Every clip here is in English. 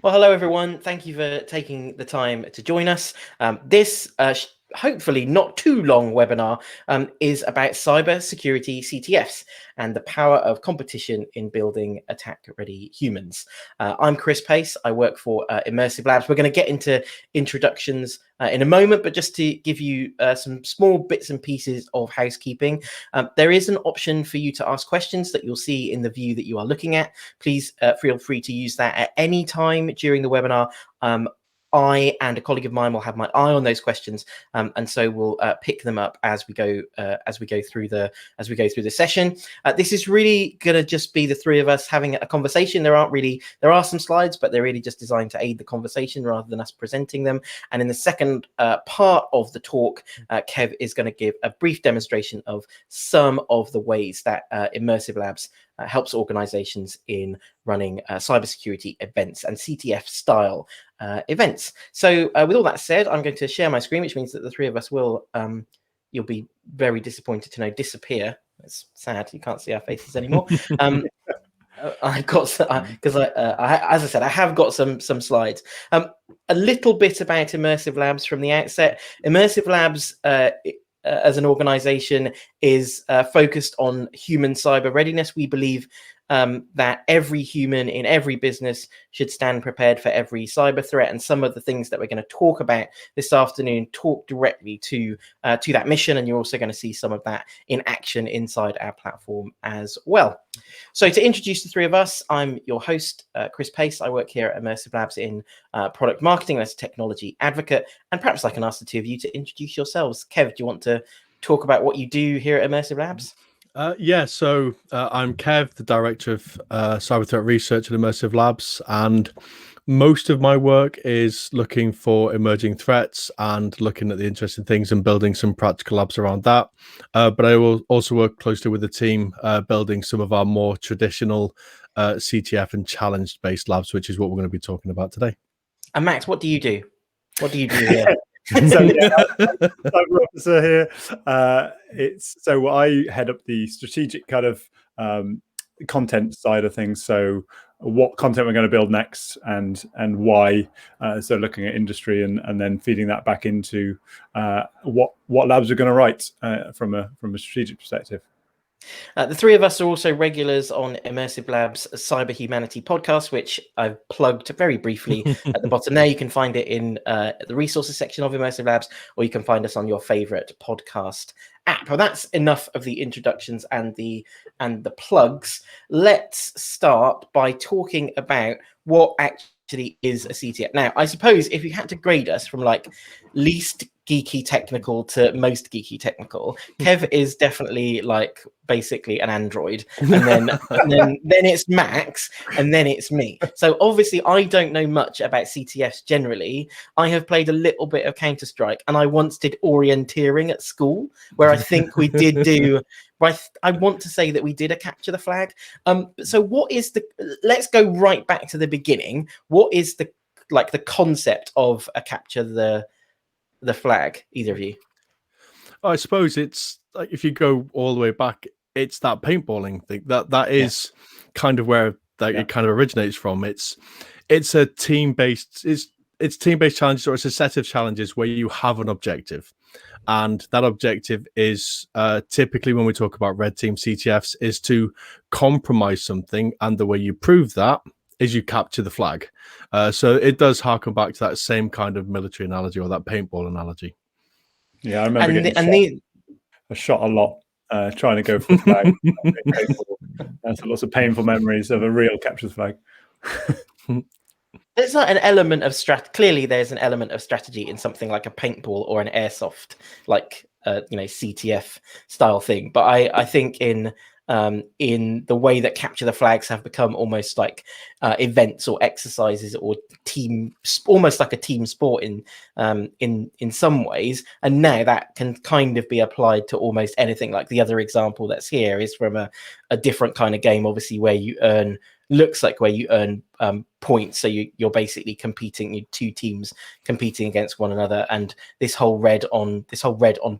Well, hello, everyone. Thank you for taking the time to join us. This hopefully not too long webinar is about cybersecurity CTFs and the power of competition in building attack-ready humans. I'm Chris Pace. I work for Immersive Labs. We're going to get into introductions in a moment, but just to give you some small bits and pieces of housekeeping, there is an option for you to ask questions that you'll see in the view that you are looking at. Please feel free to use that at any time during the webinar. I and a colleague of mine will have my eye on those questions, and so we'll pick them up as we go through the session. This is really going to just be the three of us having a conversation. There are some slides, but they're really just designed to aid the conversation rather than us presenting them. And in the second part of the talk, Kev is going to give a brief demonstration of some of the ways that Immersive Labs helps organizations in running cybersecurity events and CTF style events. So with all that said, I'm going to share my screen, which means that the three of us will, you'll be very disappointed to know, disappear. It's sad, you can't see our faces anymore. I've got, because as I said, I have got some slides. A little bit about Immersive Labs from the outset. Immersive Labs, as an organization, is focused on human cyber readiness. We believe that every human in every business should stand prepared for every cyber threat, and some of the things that we're going to talk about this afternoon talk directly to that mission, and you're also going to see some of that in action inside our platform as well. So to introduce the three of us, I'm your host, Chris Pace. I work here at Immersive Labs in product marketing as a technology advocate, and perhaps I can ask the two of you to introduce yourselves. Kev, do you want to talk about what you do here at Immersive Labs? So I'm Kev, the Director of Cyber Threat Research at Immersive Labs, and most of my work is looking for emerging threats and looking at the interesting things and building some practical labs around that. But I will also work closely with the team building some of our more traditional CTF and challenge-based labs, which is what we're going to be talking about today. And Max, what do you do? What do you do here? So yeah, I'm cyber officer here. So I head up the strategic kind of content side of things. So what content we're going to build next and why. So looking at industry and then feeding that back into what labs we're going to write from a strategic perspective. The three of us are also regulars on Immersive Labs' Cyber Humanity podcast, which I've plugged very briefly at the bottom there. You can find it in the resources section of Immersive Labs, or you can find us on your favorite podcast app. Well, that's enough of the introductions and the plugs. Let's start by talking about what actually is a CTF. Now, I suppose if you had to grade us from like least geeky technical to most geeky technical, Kev is definitely like basically an android, and then it's Max, and then it's me. So obviously I don't know much about CTFs generally. I have played a little bit of Counter-Strike, and I once did orienteering at school where I think we did do I want to say that we did a capture the flag. So what is let's go right back to the beginning. What is the concept of a capture the flag, either of you? I suppose it's like, if you go all the way back, it's that paintballing thing that is kind of where it kind of originates from. It's a team-based it's team-based challenges, or it's a set of challenges where you have an objective, and that objective is typically, when we talk about red team CTFs, is to compromise something, and the way you prove that is you capture the flag. So it does harken back to that same kind of military analogy, or that paintball analogy. Yeah, I remember getting shot a lot trying to go for the flag. There's lots of painful memories of a real capture the flag. There's not an element of clearly there's an element of strategy in something like a paintball or an airsoft, like CTF style thing. But I think in the way that capture the flags have become almost like events or exercises or almost like a team sport in some ways, and now that can kind of be applied to almost anything. Like the other example that's here is from a different kind of game, obviously, where you earn points. So you're basically competing, two teams competing against one another, and this whole red on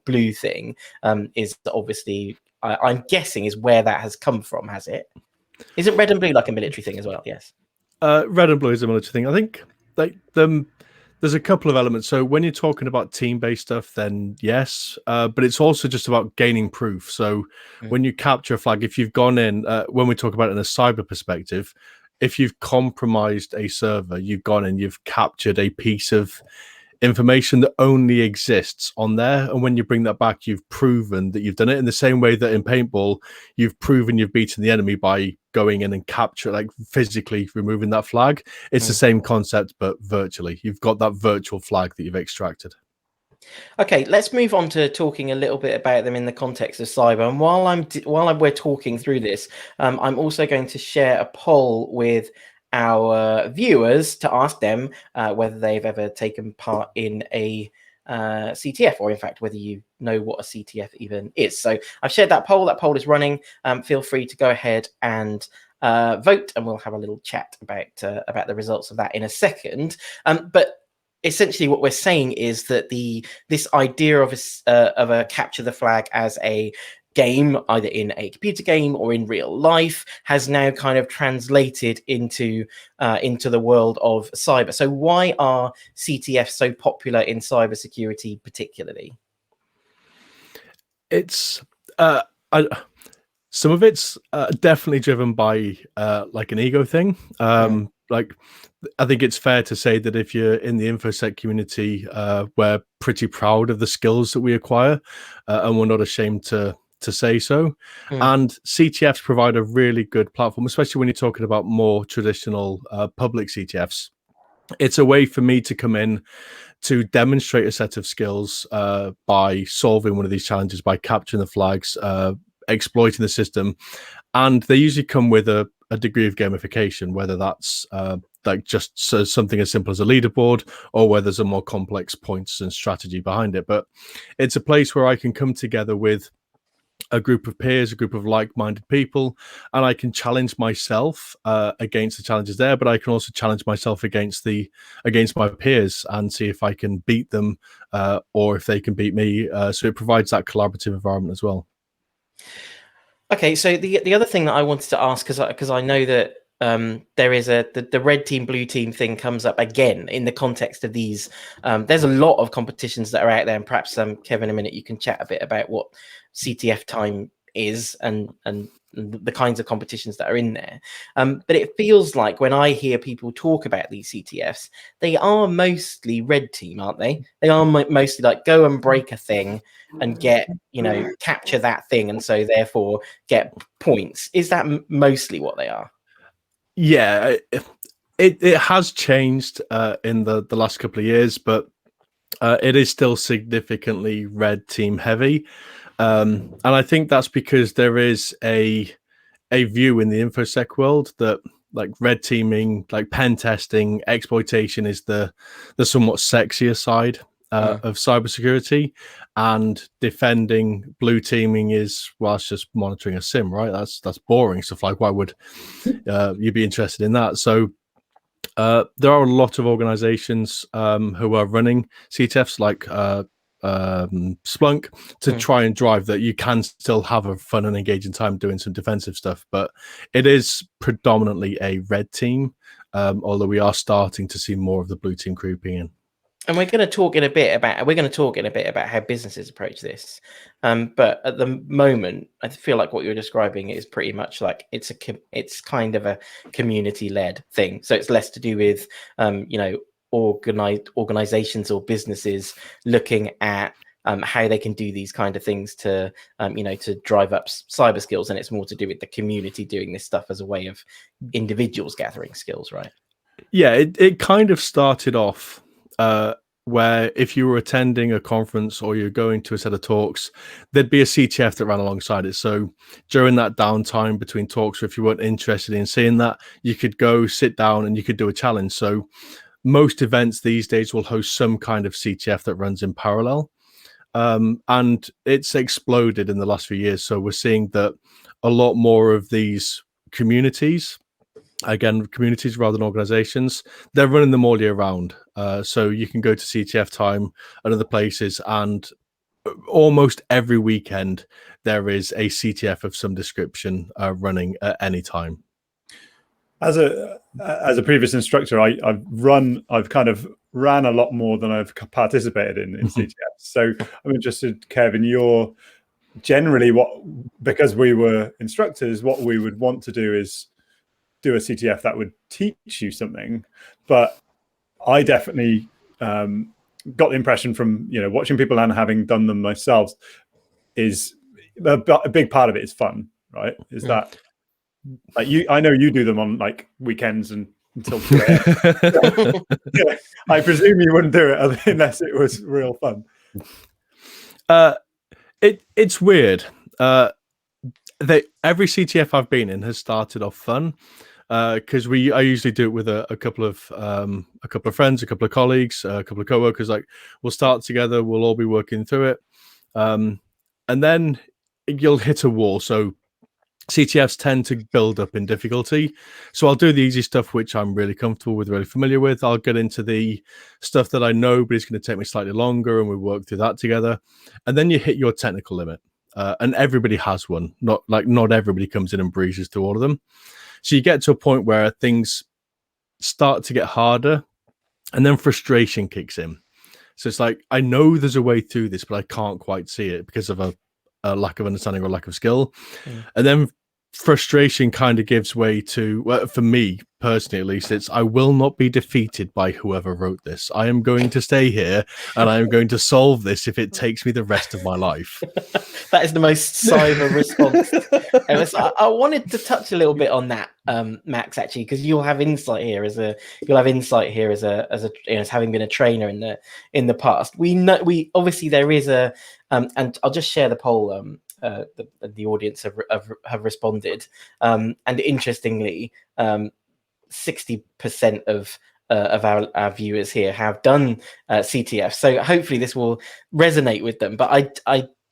blue thing is obviously, I'm guessing, is where that has come from. Has it? Isn't red and blue like a military thing as well? Yes. Red and blue is a military thing. I think like there's a couple of elements. So when you're talking about team-based stuff, then yes, but it's also just about gaining proof. So when you capture a flag, if you've gone in, when we talk about it in a cyber perspective, if you've compromised a server, you've gone in, you've captured a piece of information that only exists on there, and when you bring that back, you've proven that you've done it. In the same way that in paintball, you've proven you've beaten the enemy by going in and capture, like physically removing that flag. It's the same concept, but virtually. You've got that virtual flag that you've extracted. Okay, let's move on to talking a little bit about them in the context of cyber. And while we're talking through this, I'm also going to share a poll with our viewers to ask them whether they've ever taken part in a CTF, or in fact whether you know what a CTF even is. So I've shared that poll. That poll is running. Feel free to go ahead and vote, and we'll have a little chat about the results of that in a second. But essentially what we're saying is that this idea of a capture the flag as a game, either in a computer game or in real life, has now kind of translated into the world of cyber. So why are CTFs so popular in cybersecurity particularly? It's some of it's definitely driven by like an ego thing. Like I think it's fair to say that if you're in the InfoSec community, we're pretty proud of the skills that we acquire, and we're not ashamed to say so. And CTFs provide a really good platform, especially when you're talking about more traditional public CTFs. It's a way for me to come in to demonstrate a set of skills by solving one of these challenges, by capturing the flags, exploiting the system. And they usually come with a degree of gamification, whether that's like just something as simple as a leaderboard, or whether there's a more complex points and strategy behind it. But it's a place where I can come together with a group of peers, a group of like-minded people, and I can challenge myself against the challenges there, but I can also challenge myself against my peers and see if I can beat them or if they can beat me. So it provides that collaborative environment as well. Okay, so the other thing that I wanted to ask, because I know that there is the red team, blue team thing comes up again in the context of these. There's a lot of competitions that are out there, and perhaps Kevin, in a minute you can chat a bit about what CTF time is and the kinds of competitions that are in there. But it feels like when I hear people talk about these CTFs, they are mostly red team, aren't they? They are mostly like go and break a thing and get, capture that thing, and so therefore get points. Is that mostly what they are? Yeah, it has changed in the last couple of years, but it is still significantly red team heavy. And I think that's because there is a view in the InfoSec world that like red teaming, like pen testing, exploitation is the somewhat sexier side of cybersecurity, and defending blue teaming is, well, it's just monitoring a sim, right? That's boring stuff. Like, why would you be interested in that? So there are a lot of organizations who are running CTFs like Splunk to try and drive that you can still have a fun and engaging time doing some defensive stuff, but it is predominantly a red team, although we are starting to see more of the blue team creeping in. And we're going to talk in a bit about how businesses approach this. But at the moment, I feel like what you're describing is pretty much like it's kind of a community-led thing. So it's less to do with organizations or businesses looking at how they can do these kind of things to to drive up cyber skills, and it's more to do with the community doing this stuff as a way of individuals gathering skills, right? Yeah, it kind of started off where if you were attending a conference or you're going to a set of talks, there'd be a CTF that ran alongside it. So during that downtime between talks, or if you weren't interested in seeing that, you could go sit down and you could do a challenge. So most events these days will host some kind of CTF that runs in parallel. And it's exploded in the last few years. So we're seeing that a lot more of these communities, again, communities rather than organizations, they're running them all year round. So you can go to CTF time and other places, and almost every weekend there is a CTF of some description running at any time. As a previous instructor, I've kind of ran a lot more than I've participated in CTFs. So I'm interested, Kevin, you're generally because we were instructors, what we would want to do is do a CTF that would teach you something. But I definitely got the impression from watching people and having done them myself is a big part of it is fun, right? Is that like I know you do them on like weekends and until 2 a.m. Yeah, I presume you wouldn't do it unless it was real fun. It's weird. Every CTF I've been in has started off fun because I usually do it with a couple of friends, a couple of colleagues, a couple of coworkers. Like we'll start together, we'll all be working through it, and then you'll hit a wall. So CTFs tend to build up in difficulty. So I'll do the easy stuff, which I'm really comfortable with, really familiar with. I'll get into the stuff that I know, but it's going to take me slightly longer, and we work through that together. And then you hit your technical limit. And everybody has one. Not everybody comes in and breezes through all of them. So you get to a point where things start to get harder, and then frustration kicks in. So it's like, I know there's a way through this, but I can't quite see it because of a lack of understanding or lack of skill. And then frustration kind of gives way to, well, for me personally at least, it's I will not be defeated by whoever wrote this. I am going to stay here and I am going to solve this if it takes me the rest of my life. That is the most cyber response. I wanted to touch a little bit on that, Max, actually, because you'll have insight here as having been a trainer in the past. We obviously there is a and I'll just share the poll. The audience have responded, and interestingly, 60% of our viewers here have done CTF. So hopefully this will resonate with them. But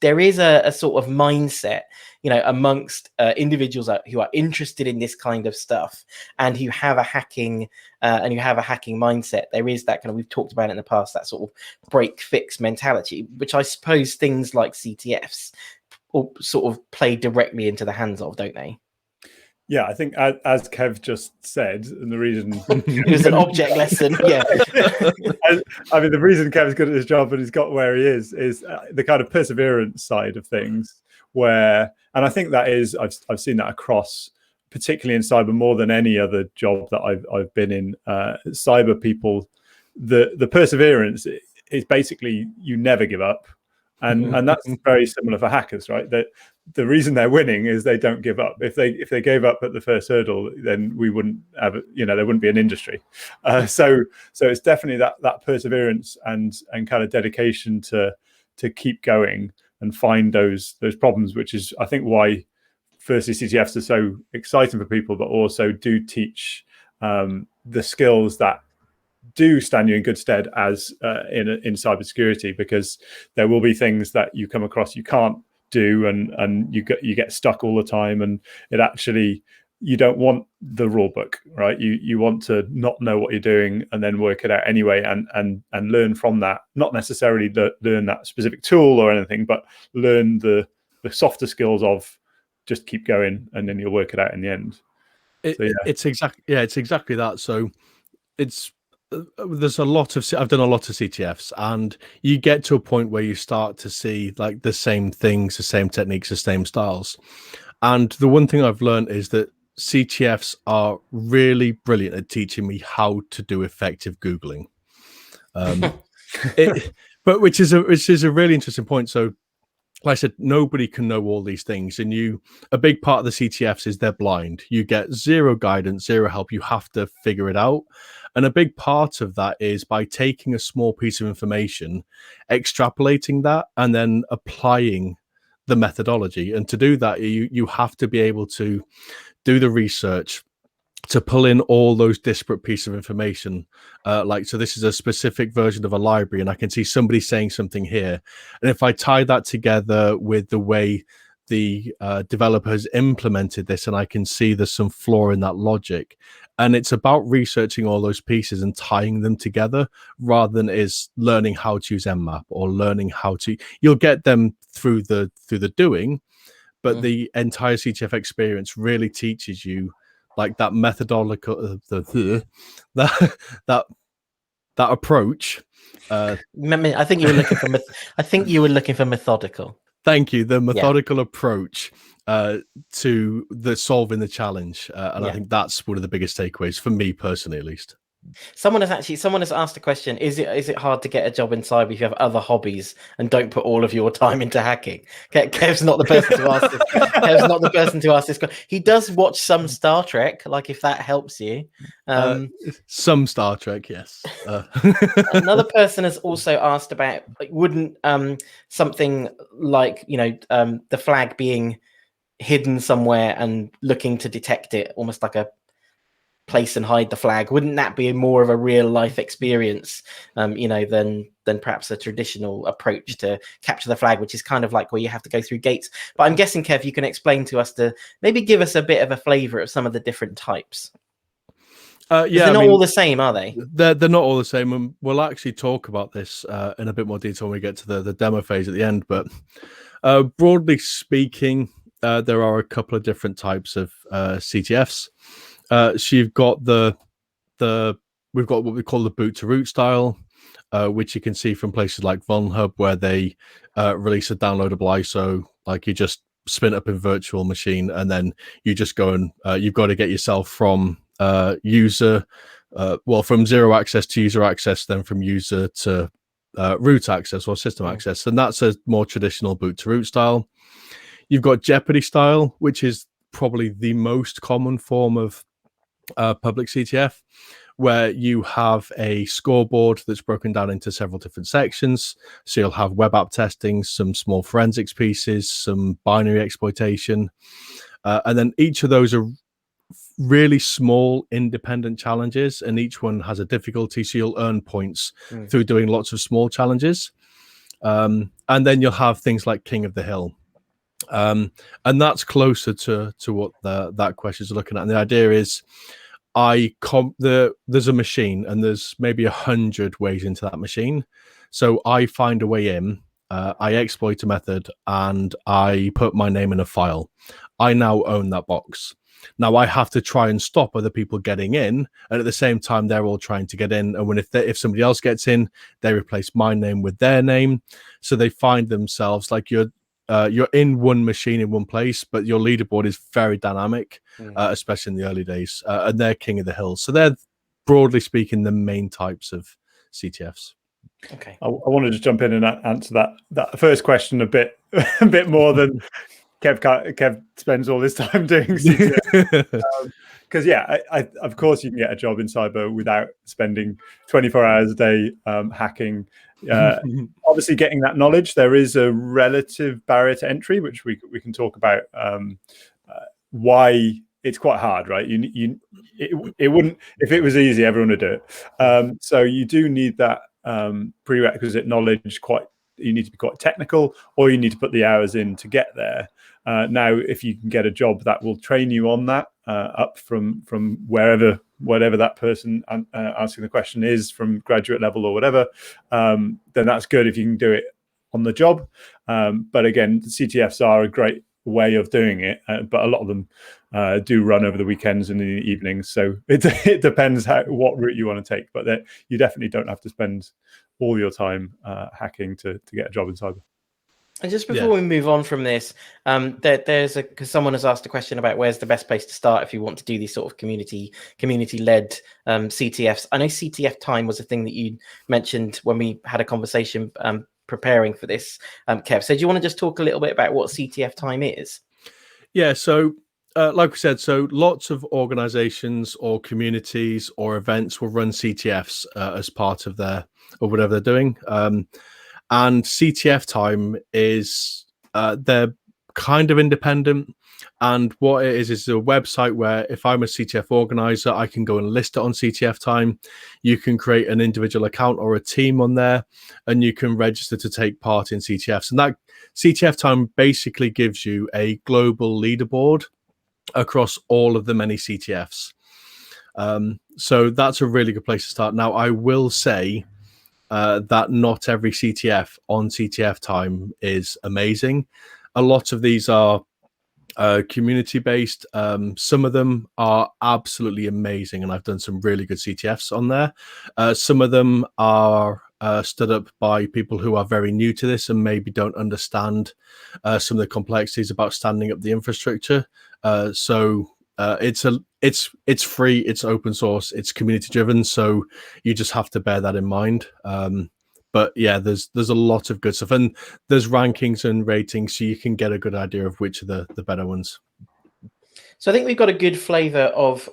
there is a sort of mindset, amongst individuals who are interested in this kind of stuff and who have a hacking mindset. There is that kind of, we've talked about it in the past, that sort of break fix mentality, which I suppose things like CTFs sort of play directly into the hands of, don't they? Yeah, I think as Kev just said, and the reason it was an object lesson. Yeah, I mean, the reason Kev's good at his job and he's got where he is the kind of perseverance side of things. And I think that is, I've seen that across, particularly in cyber, more than any other job that I've been in. Cyber people, the perseverance is basically you never give up. And that's very similar for hackers, right? That the reason they're winning is they don't give up. If they gave up at the first hurdle, then we wouldn't have, there wouldn't be an industry. So it's definitely that perseverance and kind of dedication to keep going and find those problems, which is, I think, why firstly CTFs are so exciting for people, but also do teach the skills that do stand you in good stead as in cybersecurity, because there will be things that you come across you can't do, and you get stuck all the time, and it actually, you don't want the rule book, right? You want to not know what you're doing and then work it out anyway, and learn from that. Not necessarily learn that specific tool or anything, but learn the softer skills of just keep going, and then you'll work it out in the end. It's exactly that. So there's a lot of, I've done a lot of CTFs, and you get to a point where you start to see like the same things, the same techniques, the same styles. And the one thing I've learned is that CTFs are really brilliant at teaching me how to do effective Googling. But which is a really interesting point. So like I said, nobody can know all these things, and a big part of the CTFs is they're blind. You get zero guidance, zero help. You have to figure it out. And a big part of that is by taking a small piece of information, extrapolating that, and then applying the methodology. And to do that, you have to be able to do the research, to pull in all those disparate pieces of information. So this is a specific version of a library, and I can see somebody saying something here. And if I tie that together with the way the developer has implemented this, and I can see there's some flaw in that logic, and it's about researching all those pieces and tying them together, rather than is learning how to use Mmap or learning how to, you'll get them through the doing, but the entire CTF experience really teaches you like that methodological that approach. I think you were looking for. I think you were looking for methodical. Thank you. The methodical approach to the solving the challenge, and I think that's one of the biggest takeaways for me personally, at least. Someone has asked a question: Is it hard to get a job in cyber if you have other hobbies and don't put all of your time into hacking? Kev's not the person to ask this. Kev's not the person to ask this question. He does watch some Star Trek, like if that helps you. Some Star Trek, yes. Another person has also asked about, like, wouldn't something like the flag being hidden somewhere and looking to detect it, almost like a place and hide the flag, wouldn't that be more of a real life experience than perhaps a traditional approach to capture the flag, which is kind of like where you have to go through gates? But I'm guessing, Kev, you can explain to us, to maybe give us a bit of a flavor of some of the different types. They're not all the same, are they? They're not all the same, and we'll actually talk about this in a bit more detail when we get to the demo phase at the end. But broadly speaking, there are a couple of different types of CTFs. So you've got we've got what we call the boot to root style, which you can see from places like VulnHub, where they release a downloadable ISO. Like, you just spin up in virtual machine, and then you just go and you've got to get yourself from from zero access to user access, then from user to root access or system access, and that's a more traditional boot to root style. You've got Jeopardy style, which is probably the most common form of public CTF, where you have a scoreboard that's broken down into several different sections. So you'll have web app testing, some small forensics pieces, some binary exploitation, and then each of those are really small independent challenges, and each one has a difficulty, so you'll earn points through doing lots of small challenges. And then you'll have things like King of the Hill, and that's closer to what that question is looking at. And the idea is, there's a machine, and there's maybe 100 ways into that machine. So I find a way in, I exploit a method, and I put my name in a file. I now own that box. Now I have to try and stop other people getting in, and at the same time they're all trying to get in. And if somebody else gets in, they replace my name with their name. So they find themselves like you're in one machine in one place, but your leaderboard is very dynamic, especially in the early days. And they're King of the Hill. So they're, broadly speaking, the main types of CTFs. Okay. I wanted to jump in and answer that first question a bit more than Kev spends all his time doing CTF. Because I of course you can get a job in cyber without spending 24 hours a day hacking. Obviously, getting that knowledge, there is a relative barrier to entry, which we can talk about. Why it's quite hard, right? It wouldn't, if it was easy, everyone would do it. So you do need that prerequisite knowledge. You need to be quite technical, or you need to put the hours in to get there. Now, if you can get a job that will train you on that, up from whatever that person asking the question is, from graduate level or whatever, then that's good if you can do it on the job. But again, CTFs are a great way of doing it, but a lot of them do run over the weekends and in the evenings. So it depends what route you want to take. But you definitely don't have to spend all your time hacking to get a job in cyber. And just before we move on from this, because someone has asked a question about where's the best place to start if you want to do these sort of community-led CTFs. I know CTF time was a thing that you mentioned when we had a conversation preparing for this, Kev. So do you want to just talk a little bit about what CTF time is? Yeah, so like we said, so lots of organizations or communities or events will run CTFs as part of whatever they're doing. And CTF time is they're kind of independent. And what it is a website where if I'm a CTF organizer, I can go and list it on CTF time. You can create an individual account or a team on there, and you can register to take part in CTFs. And that CTF time basically gives you a global leaderboard across all of the many CTFs. So that's a really good place to start. Now, I will say that not every CTF on CTF time is amazing. A lot of these are community based. Some of them are absolutely amazing, and I've done some really good CTFs on there. Some of them are stood up by people who are very new to this and maybe don't understand some of the complexities about standing up the infrastructure. It's free, it's open source, it's community driven, so you just have to bear that in mind. But yeah, there's a lot of good stuff, and there's rankings and ratings, so you can get a good idea of which are the better ones. So I think we've got a good flavour of,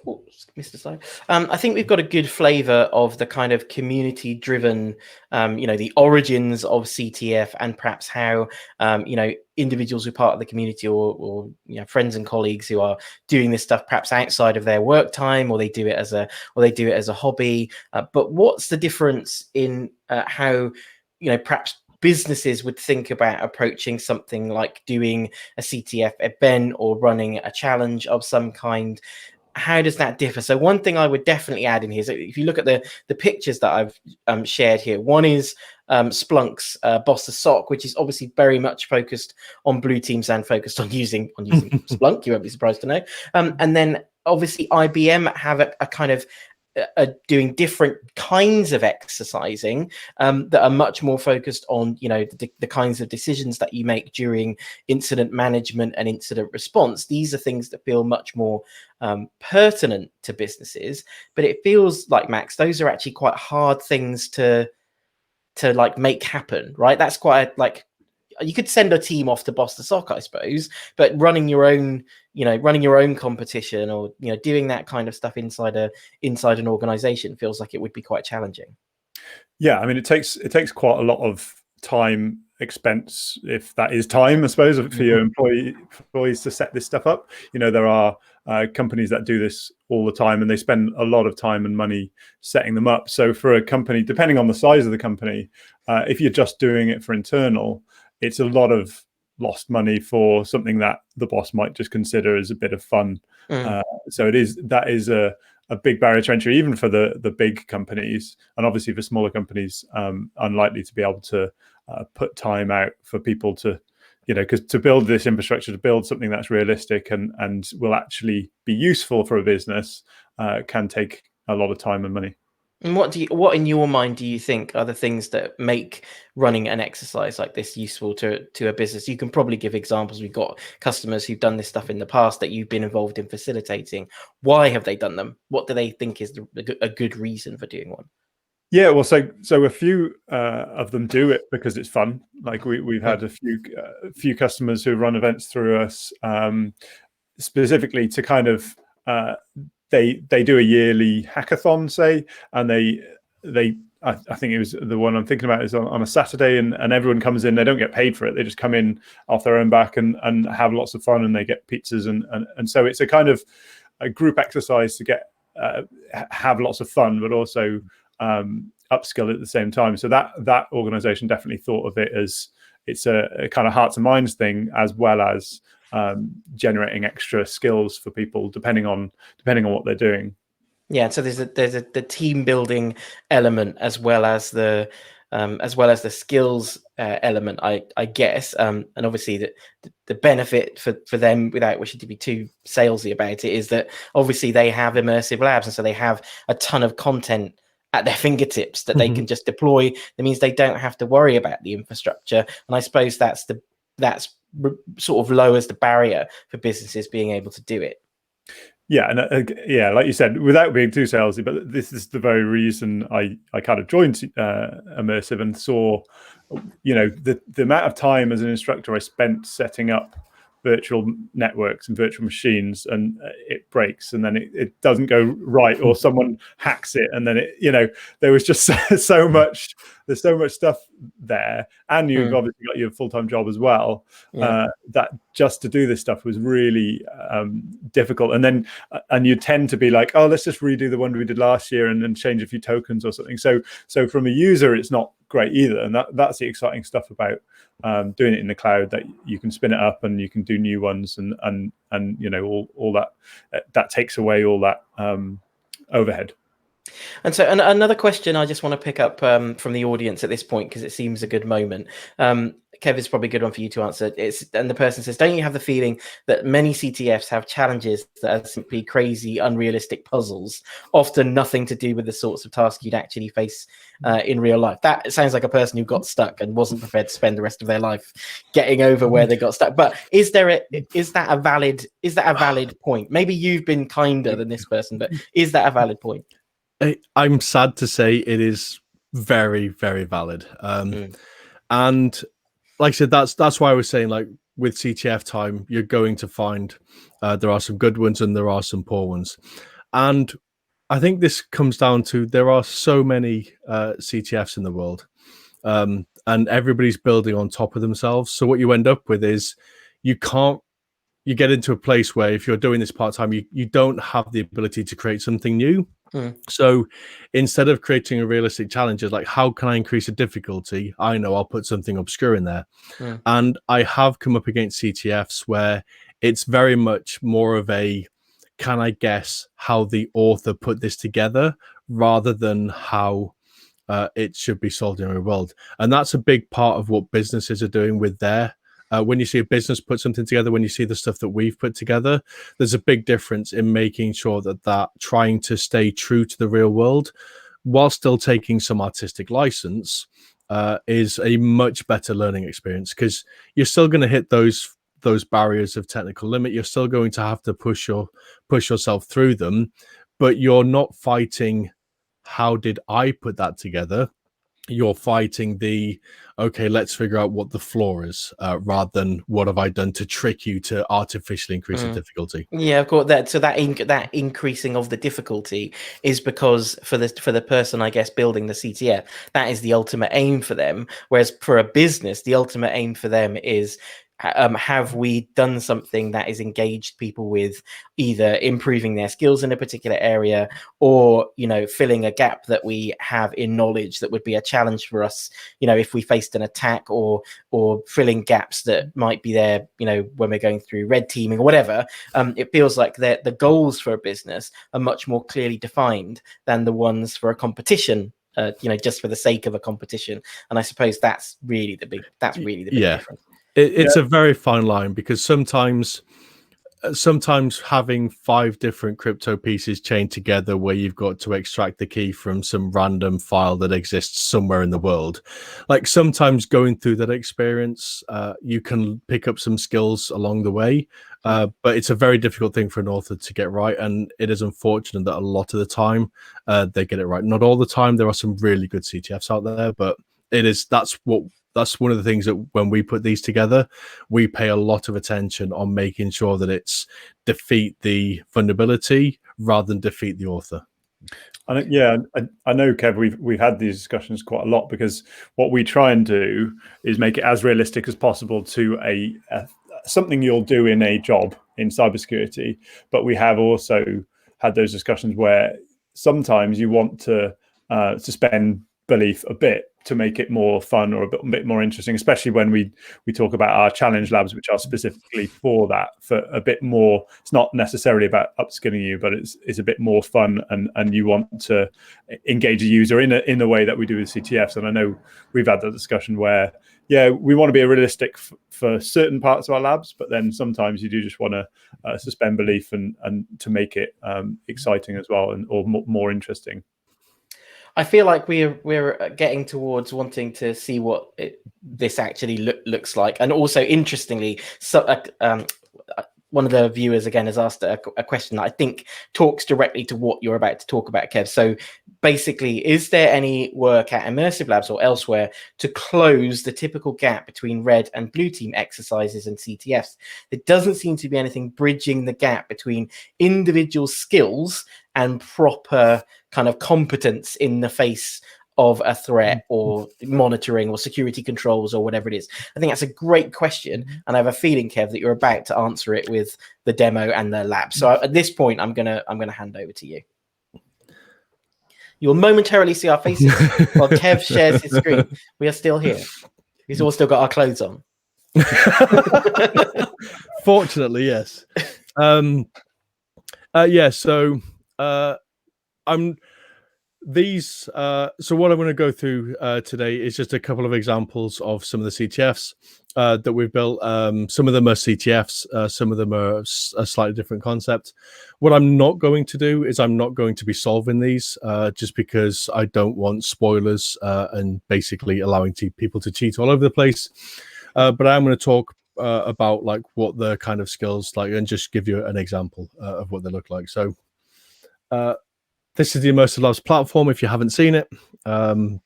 Mr. Slide. I think we've got a good flavour of the kind of community-driven, the origins of CTF, and perhaps how, individuals who are part of the community or friends and colleagues who are doing this stuff perhaps outside of their work time, or they do it as a hobby. But what's the difference in how, perhaps businesses would think about approaching something like doing a CTF event or running a challenge of some kind? How does that differ? So one thing I would definitely add in here is that if you look at the pictures that I've shared here, one is Splunk's Boss the Sock, which is obviously very much focused on blue teams and focused on using Splunk. You won't be surprised to know. And then obviously IBM have a kind of doing different kinds of exercising that are much more focused on the kinds of decisions that you make during incident management and incident response. These are things that feel much more pertinent to businesses, but it feels like, Max, those are actually quite hard things to like make happen, right? That's quite you could send a team off to Boss the Sock, I suppose, but running your own competition, or doing that kind of stuff inside an organization feels like it would be quite challenging. Yeah, I mean, it takes quite a lot of time, expense, if that is time, I suppose, for your employees to set this stuff up. There are companies that do this all the time, and they spend a lot of time and money setting them up. So for a company, depending on the size of the company, if you're just doing it for internal, it's a lot of lost money for something that the boss might just consider as a bit of fun. So that is a big barrier to entry, even for the big companies, and obviously for smaller companies, unlikely to be able to put time out for people to, because to build this infrastructure, to build something that's realistic and will actually be useful for a business, can take a lot of time and money. And what in your mind do you think are the things that make running an exercise like this useful to a business? You can probably give examples. We've got customers who've done this stuff in the past that you've been involved in facilitating. Why have they done them? What do they think is a good reason for doing one? Yeah, well, so a few of them do it because it's fun. Like we've had a few customers who run events through us, specifically to kind of they do a yearly hackathon, say, and I think it was the one I'm thinking about is on a Saturday, and everyone comes in. They don't get paid for it. They just come in off their own back and have lots of fun, and they get pizzas, and so it's a kind of a group exercise to get have lots of fun, but also upskill at the same time. So that organization definitely thought of it as it's a kind of hearts and minds thing, as well as generating extra skills for people depending on what they're doing. Yeah, so there's the team building element as well as the skills element, I guess, and obviously the benefit for them, without wishing to be too salesy about it, is that obviously they have immersive labs, and so they have a ton of content at their fingertips that they can just deploy. That means they don't have to worry about the infrastructure, and I suppose that's sort of lowers the barrier for businesses being able to do it. Yeah, and yeah, like you said, without being too salesy, but this is the very reason I kind of joined Immersive and saw, the amount of time as an instructor I spent setting up virtual networks and virtual machines, and it breaks, and then it doesn't go right, or someone hacks it, and then there was just there's so much stuff there, and you've obviously got your full-time job as well. That just to do this stuff was really difficult, and you tend to be like, oh, let's just redo the one we did last year and then change a few tokens or something. So from a user, it's not great either, and that's the exciting stuff about doing it in the cloud, that you can spin it up and you can do new ones, and all that takes away all that overhead. And so another question I just want to pick up from the audience at this point, because it seems a good moment. Kev, is probably a good one for you to answer. And the person says, don't you have the feeling that many CTFs have challenges that are simply crazy, unrealistic puzzles, often nothing to do with the sorts of tasks you'd actually face in real life? That sounds like a person who got stuck and wasn't prepared to spend the rest of their life getting over where they got stuck. But is that a valid point? Maybe you've been kinder than this person, but is that a valid point? I'm sad to say it is very, very valid. And like I said, that's why I was saying, like, with CTF time, you're going to find there are some good ones and there are some poor ones. And I think this comes down to there are so many CTFs in the world, and everybody's building on top of themselves. So what you end up with is you get into a place where if you're doing this part-time, you don't have the ability to create something new. So instead of creating a realistic challenge, it's like, how can I increase the difficulty? I know I'll put something obscure in there. And I have come up against CTFs where it's very much more of a, can I guess how the author put this together rather than how it should be solved in a real world. And that's a big part of what businesses are doing with their when you see a business put something together, when you see the stuff that we've put together, there's a big difference in making sure that trying to stay true to the real world while still taking some artistic license is a much better learning experience, because you're still going to hit those barriers of technical limit. You're still going to have to push yourself through them, but you're not fighting how did I put that together. You're fighting okay, let's figure out what the flaw is, rather than what have I done to trick you to artificially increase the difficulty. Yeah, of course. That increasing of the difficulty is because for the person, I guess, building the CTF, that is the ultimate aim for them. Whereas for a business, the ultimate aim for them is, have we done something that has engaged people with either improving their skills in a particular area, or filling a gap that we have in knowledge that would be a challenge for us, if we faced an attack, or filling gaps that might be there when we're going through red teaming or whatever. It feels like the goals for a business are much more clearly defined than the ones for a competition, just for the sake of a competition. And I suppose that's really the big difference. It's a very fine line, because sometimes having 5 different crypto pieces chained together where you've got to extract the key from some random file that exists somewhere in the world, like, sometimes going through that experience, you can pick up some skills along the way, but it's a very difficult thing for an author to get right, and it is unfortunate that a lot of the time they get it right. Not all the time. There are some really good CTFs out there, but that's one of the things that when we put these together, we pay a lot of attention on making sure that it's defeat the vulnerability rather than defeat the author. I know, Kev, we've had these discussions quite a lot, because what we try and do is make it as realistic as possible to a something you'll do in a job in cybersecurity. But we have also had those discussions where sometimes you want to suspend belief a bit to make it more fun or a bit more interesting, especially when we talk about our challenge labs, which are specifically for that, for a bit more. It's not necessarily about upskilling you, but it's a bit more fun, and you want to engage a user in a way that we do with CTFs. And I know we've had that discussion where, we want to be realistic for certain parts of our labs, but then sometimes you do just want to suspend belief and to make it exciting as well, or more interesting. I feel like we're getting towards wanting to see what this actually looks like. And also, interestingly, one of the viewers again has asked a question that I think talks directly to what you're about to talk about, Kev. So basically, is there any work at Immersive Labs or elsewhere to close the typical gap between red and blue team exercises and CTFs? There doesn't seem to be anything bridging the gap between individual skills and proper kind of competence in the face of a threat, or monitoring, or security controls, or whatever it is. I think that's a great question, and I have a feeling, Kev, that you're about to answer it with the demo and the lab. So at this point, I'm gonna hand over to you. You'll momentarily see our faces while Kev shares his screen. We are still here. We've all still got our clothes on. Fortunately, yes. So I'm these, so what I'm going to go through today is just a couple of examples of some of the CTFs that we've built. Some of them are CTFs, some of them are a slightly different concept. What I'm not going to do is I'm not going to be solving these just because I don't want spoilers and basically allowing people to cheat all over the place. But I'm going to talk about like what the kind of skills like and just give you an example of what they look like. So this is the Immersive Labs platform if you haven't seen it. And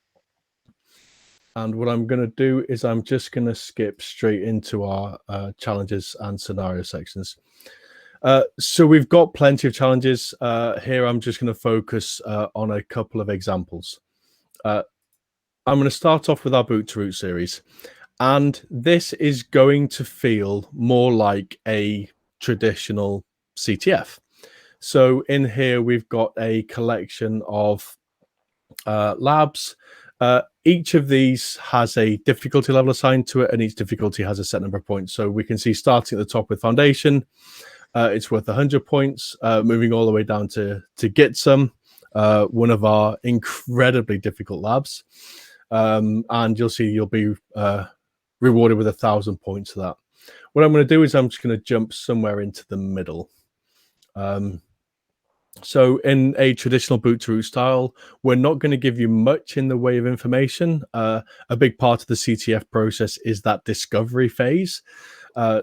what I'm going to do is I'm just going to skip straight into our challenges and scenario sections. So we've got plenty of challenges. Here I'm just going to focus on a couple of examples. I'm going to start off with our Boot to Root series. And this is going to feel more like a traditional CTF. So in here, we've got a collection of labs. Each of these has a difficulty level assigned to it, and each difficulty has a set number of points. So we can see starting at the top with Foundation, it's worth 100 points, moving all the way down to Get-Some, one of our incredibly difficult labs. And you'll see you'll be rewarded with 1,000 points for that. What I'm going to do is I'm just going to jump somewhere into the middle. So in a traditional boot to root style, we're not going to give you much in the way of information. A big part of the CTF process is that discovery phase.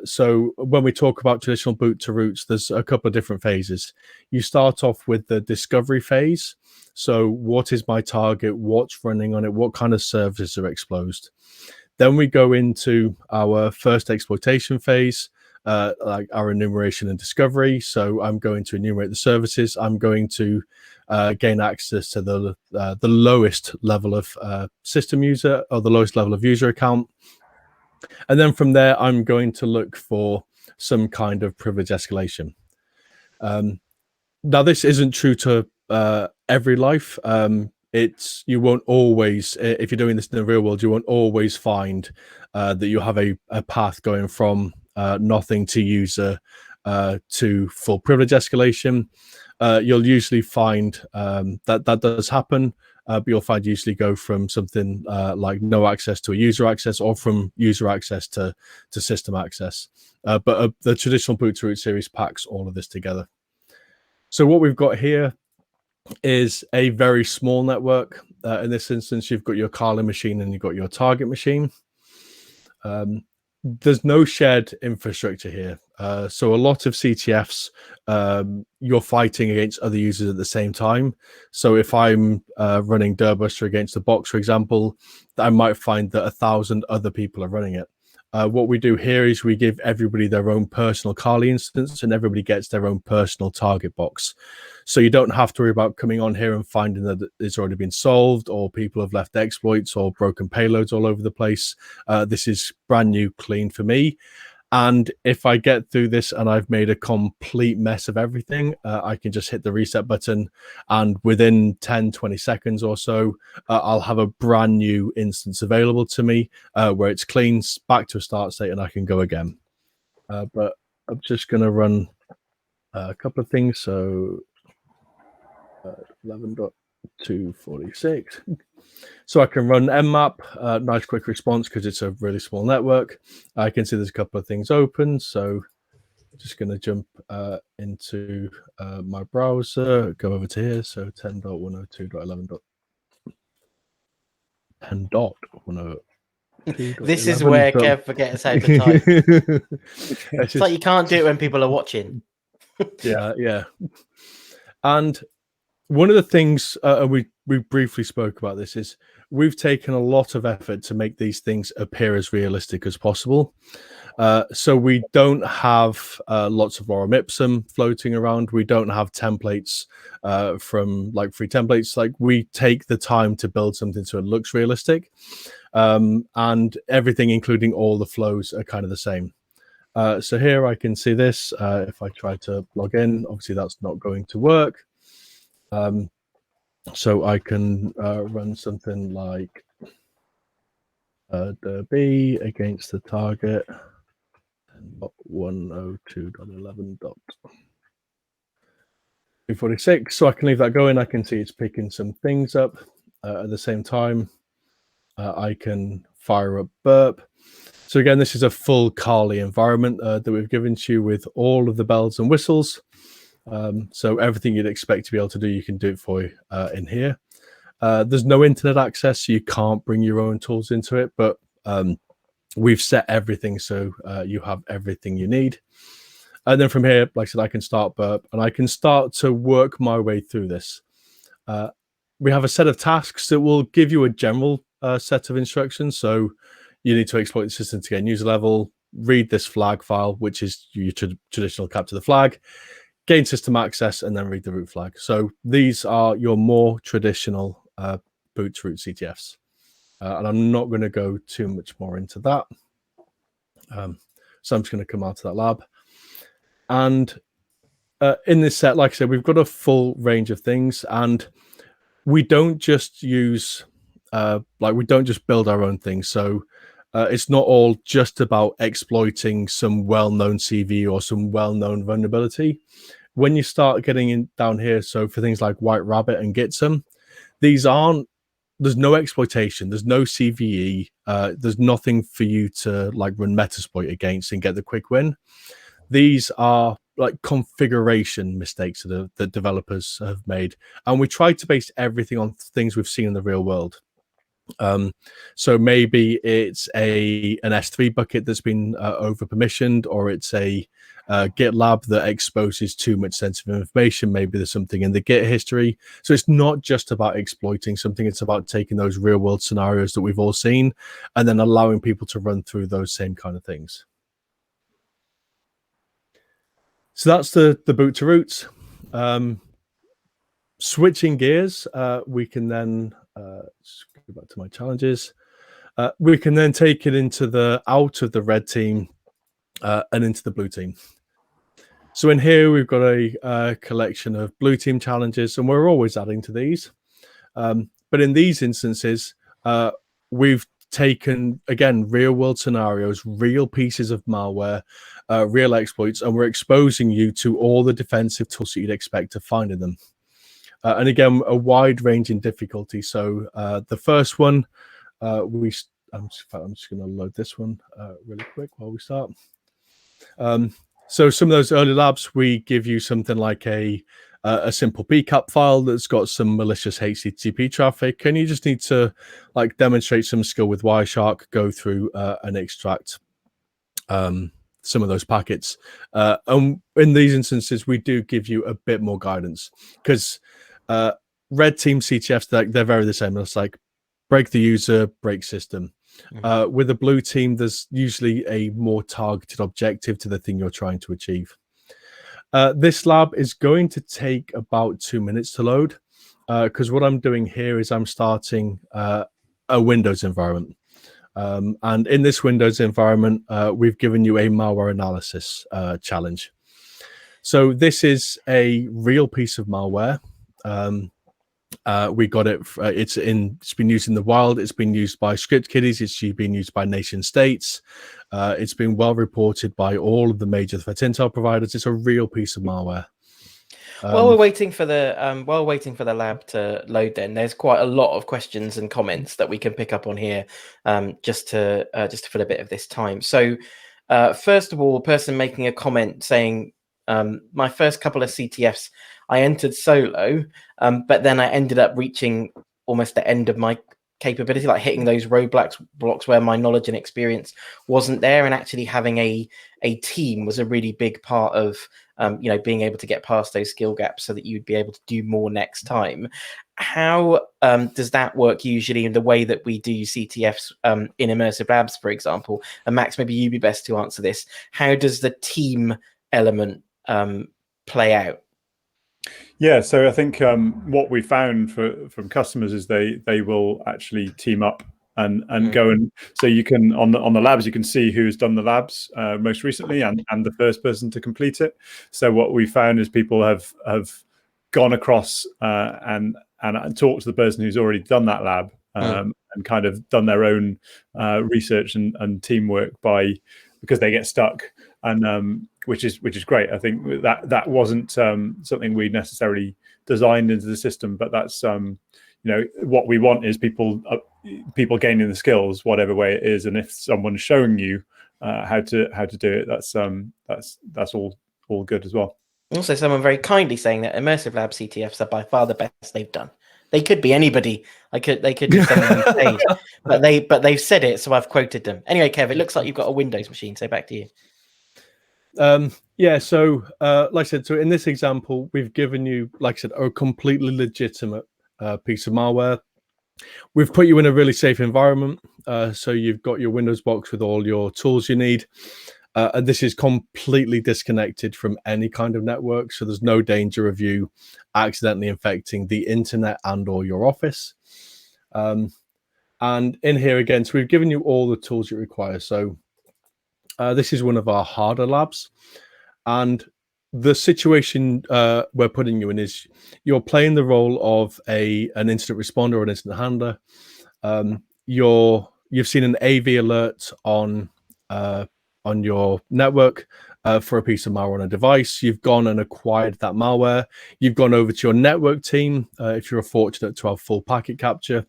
So when we talk about traditional boot to roots, there's a couple of different phases. You start off with the discovery phase. So what is my target? What's running on it? What kind of services are exposed? Then we go into our first exploitation phase, like our enumeration and discovery. So I'm going to enumerate the services. I'm going to gain access to the lowest level of system user or the lowest level of user account. And then from there, I'm going to look for some kind of privilege escalation. Now, this isn't true to every life. You won't always, if you're doing this in the real world, you won't always find that you have a path going from nothing to user to full privilege escalation. You'll usually find that does happen, but you'll find usually go from something like no access to a user access, or from user access to system access. But the traditional boot to root series packs all of this together. So what we've got here is a very small network. In this instance, you've got your Carlin machine and you've got your target machine. There's no shared infrastructure here. So a lot of CTFs, you're fighting against other users at the same time. So if I'm running Dirtbuster against the box, for example, I might find that 1,000 other people are running it. What we do here is we give everybody their own personal Kali instance, and everybody gets their own personal target box. So you don't have to worry about coming on here and finding that it's already been solved, or people have left exploits or broken payloads all over the place. This is brand new, clean for me. And if I get through this and I've made a complete mess of everything, I can just hit the reset button, and within 10-20 seconds or so, I'll have a brand new instance available to me where it's clean, back to a start state, and I can go again. But I'm just going to run a couple of things. So 11.246. So I can run mmap, nice quick response because it's a really small network. I can see there's a couple of things open. So I'm just going to jump into my browser, go over to here. So 10.102.11.10.102. This is where Kev forgets how to type. It's like you can't do it when people are watching. Yeah. And one of the things, we briefly spoke about this, is we've taken a lot of effort to make these things appear as realistic as possible. So we don't have lots of lorem ipsum floating around. We don't have templates from like free templates. Like, we take the time to build something so it looks realistic, and everything, including all the flows, are kind of the same. So here I can see this. If I try to log in, obviously that's not going to work. So I can run something like the B against the target 102.11. 246. So I can leave that going. I can see it's picking some things up at the same time. I can fire up burp. So again, this is a full Kali environment that we've given to you with all of the bells and whistles. So everything you'd expect to be able to do, you can do it for you in here. There's no internet access, so you can't bring your own tools into it, but we've set everything so you have everything you need. And then from here, like I said, I can start burp, and I can start to work my way through this. We have a set of tasks that will give you a general set of instructions. So you need to exploit the system to gain user level, read this flag file, which is your traditional capture the flag, gain system access, and then read the root flag. So these are your more traditional boot to root CTFs. And I'm not going to go too much more into that. So I'm just going to come out of that lab. And in this set, like I said, we've got a full range of things, and we don't just use, we don't just build our own things. So it's not all just about exploiting some well-known CV or some well-known vulnerability. When you start getting in down here, so for things like White Rabbit and Gitsum, there's no exploitation, there's no CVE, there's nothing for you to run Metasploit against and get the quick win. These are configuration mistakes that developers have made, and we try to base everything on things we've seen in the real world. So maybe it's an S3 bucket that's been over permissioned, or it's a GitLab that exposes too much sensitive information. Maybe there's something in the Git history. So it's not just about exploiting something, it's about taking those real world scenarios that we've all seen and then allowing people to run through those same kind of things. So that's the boot to root. Switching gears, we can then just go back to my challenges. We can then take it out of the red team and into the blue team. So in here, we've got a collection of blue team challenges, and we're always adding to these. But in these instances, we've taken, again, real world scenarios, real pieces of malware, real exploits, and we're exposing you to all the defensive tools that you'd expect to find in them. And again, a wide range in difficulty. So the first one, I'm just going to load this one really quick while we start. So some of those early labs, we give you something like a simple PCAP file that's got some malicious HTTP traffic, and you just need to demonstrate some skill with Wireshark, go through and extract some of those packets. And in these instances, we do give you a bit more guidance, because red team CTFs, they're very the same. It's break the user, break system. With a blue team, there's usually a more targeted objective to the thing you're trying to achieve. This lab is going to take about 2 minutes to load, because what I'm doing here is I'm starting a Windows environment. And in this Windows environment, we've given you a malware analysis challenge. So this is a real piece of malware. We got it. It's been used in the wild. It's been used by script kiddies. It's been used by nation states. It's been well reported by all of the major threat intel providers. It's a real piece of malware. While we're waiting for the lab to load, then there's quite a lot of questions and comments that we can pick up on here, just to fill a bit of this time. So, first of all, a person making a comment saying, my first couple of CTFs, I entered solo, but then I ended up reaching almost the end of my capability, hitting those roadblocks where my knowledge and experience wasn't there, and actually having a team was a really big part of being able to get past those skill gaps so that you'd be able to do more next time. How does that work usually in the way that we do CTFs in immersive labs, for example? And Max, maybe you'd be best to answer this. How does the team element play out? Yeah, so I think what we found from customers is they will actually team up and go, and so you can on the labs you can see who's done the labs most recently and the first person to complete it. So what we found is people have gone across and talked to the person who's already done that lab and kind of done their own research and teamwork because they get stuck. And which is great. I think that wasn't something we necessarily designed into the system, but that's what we want is people gaining the skills, whatever way it is, and if someone's showing you how to do it, that's all good as well. Also, someone very kindly saying that Immersive Lab CTFs are by far the best they've done. They could be anybody. They could be someone on stage, but they've said it, so I've quoted them. Anyway, Kev, it looks like you've got a Windows machine, so back to you. Yeah, so like I said, so in this example, we've given you, like I said, a completely legitimate piece of malware. We've put you in a really safe environment. So you've got your Windows box with all your tools you need. And this is completely disconnected from any kind of network. So there's no danger of you accidentally infecting the internet and or your office. And in here again, so we've given you all the tools you require. So this is one of our harder labs. And the situation we're putting you in is you're playing the role of an incident responder or an incident handler. You've seen an AV alert on your network for a piece of malware on a device. You've gone and acquired that malware. You've gone over to your network team if you're fortunate to have full packet capture.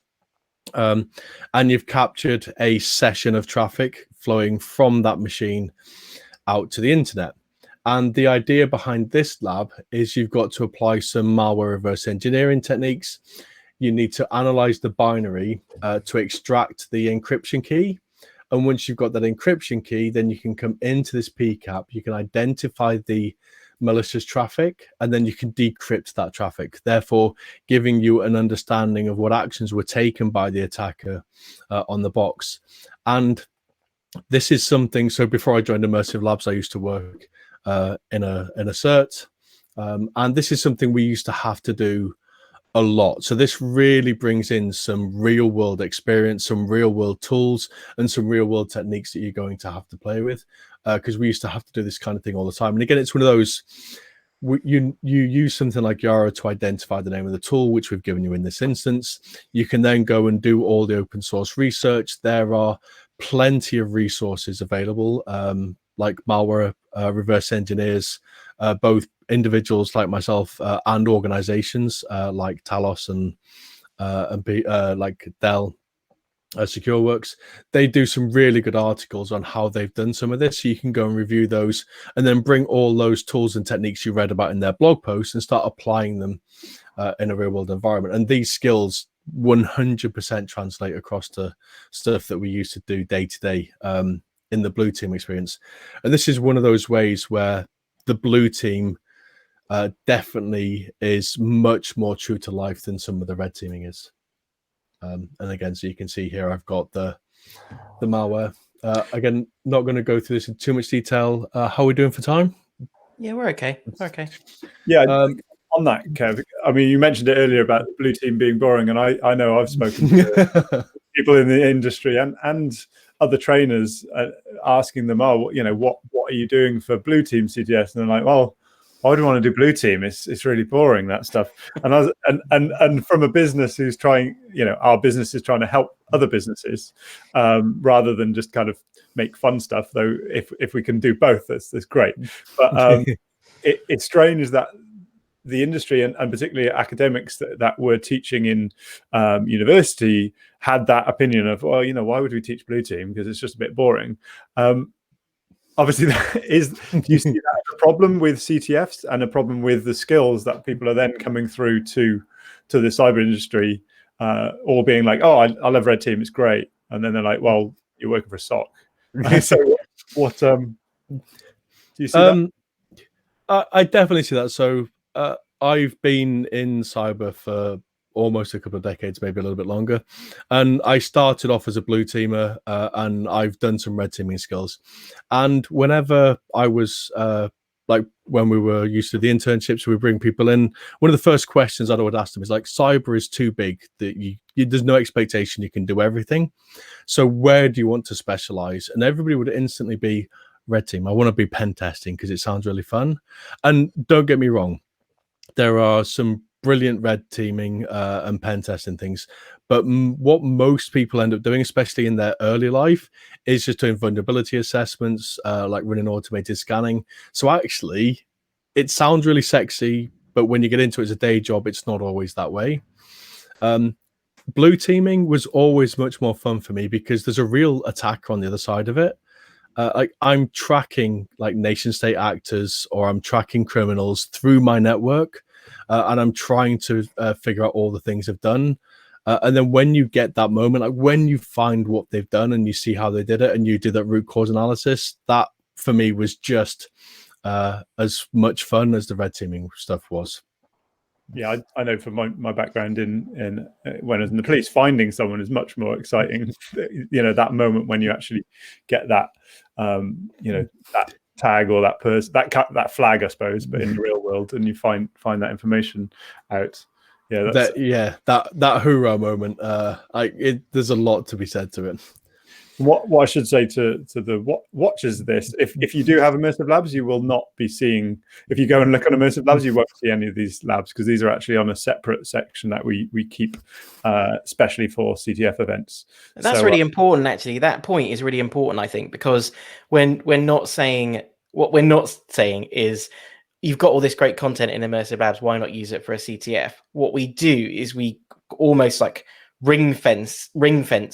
And you've captured a session of traffic flowing from that machine out to the internet. And the idea behind this lab is you've got to apply some malware reverse engineering techniques. You need to analyze the binary to extract the encryption key. And once you've got that encryption key, then you can come into this PCAP. You can identify the malicious traffic, and then you can decrypt that traffic, therefore giving you an understanding of what actions were taken by the attacker on the box. And this is something, so before I joined Immersive Labs, I used to work in a cert, and this is something we used to have to do a lot. So this really brings in some real world experience, some real world tools, and some real world techniques that you're going to have to play with, because we used to have to do this kind of thing all the time. And again, it's one of those, you use something like Yara to identify the name of the tool, which we've given you in this instance. You can then go and do all the open source research. There are plenty of resources available, like malware reverse engineers, both individuals like myself and organizations like Talos and like Dell SecureWorks. They do some really good articles on how they've done some of this, so you can go and review those and then bring all those tools and techniques you read about in their blog posts and start applying them in a real world environment. And these skills 100% translate across to stuff that we used to do day to day in the blue team experience. And this is one of those ways where the blue team definitely is much more true to life than some of the red teaming is. And again, so you can see here, I've got the malware. Again, not going to go through this in too much detail. How are we doing for time? Yeah, we're okay. We're okay. Yeah. On that, Kev, I mean, you mentioned it earlier about the blue team being boring, and I know I've spoken to people in the industry and other trainers asking them, oh, what are you doing for blue team CTFs? And they're like, well, why do you want to do blue team? It's really boring, that stuff. And and from a business who's trying, our business is trying to help other businesses rather than just kind of make fun stuff. Though if we can do both, that's great. But it's strange that the industry and particularly academics that were teaching in university had that opinion of, well, why would we teach blue team? Because it's just a bit boring. Obviously, do you see that as a problem with CTFs and a problem with the skills that people are then coming through to the cyber industry, all being like, oh, I love red team, it's great. And then they're like, well, you're working for a SOC. So what do you see that? I definitely see that. So I've been in cyber for almost a couple of decades, maybe a little bit longer. And I started off as a blue teamer and I've done some red teaming skills. And whenever I was like when we were used to the internships, we bring people in, one of the first questions I would ask them is like, cyber is too big that there's no expectation you can do everything. So where do you want to specialize? And everybody would instantly be red team. I want to be pen testing because it sounds really fun. And don't get me wrong, there are some brilliant red teaming and pen testing things. But what most people end up doing, especially in their early life, is just doing vulnerability assessments, like running automated scanning. So actually, it sounds really sexy, but when you get into it as a day job, it's not always that way. Blue teaming was always much more fun for me because there's a real attacker on the other side of it. Like I'm tracking like nation state actors, or I'm tracking criminals through my network, and I'm trying to figure out all the things they've done. And then when you get that moment, like when you find what they've done and you see how they did it, and you do that root cause analysis, that for me was just as much fun as the red teaming stuff was. Yeah, I know from my background in when I was in the police, finding someone is much more exciting. You know, that moment when you actually get that, you know, that tag or that person, that flag, I suppose, but in the real world, and you find that information out. Yeah, that hoorah moment. There's a lot to be said to it. What I should say to the watchers of this, if you do have immersive labs, you will not be seeing, if you go and look on immersive labs, you won't see any of these labs, because these are actually on a separate section that we keep especially for CTF events. That's really important, actually. That point is really important, I think, because when we're not saying, what we're not saying is, you've got all this great content in immersive labs, why not use it for a CTF? What we do is we almost like ring fence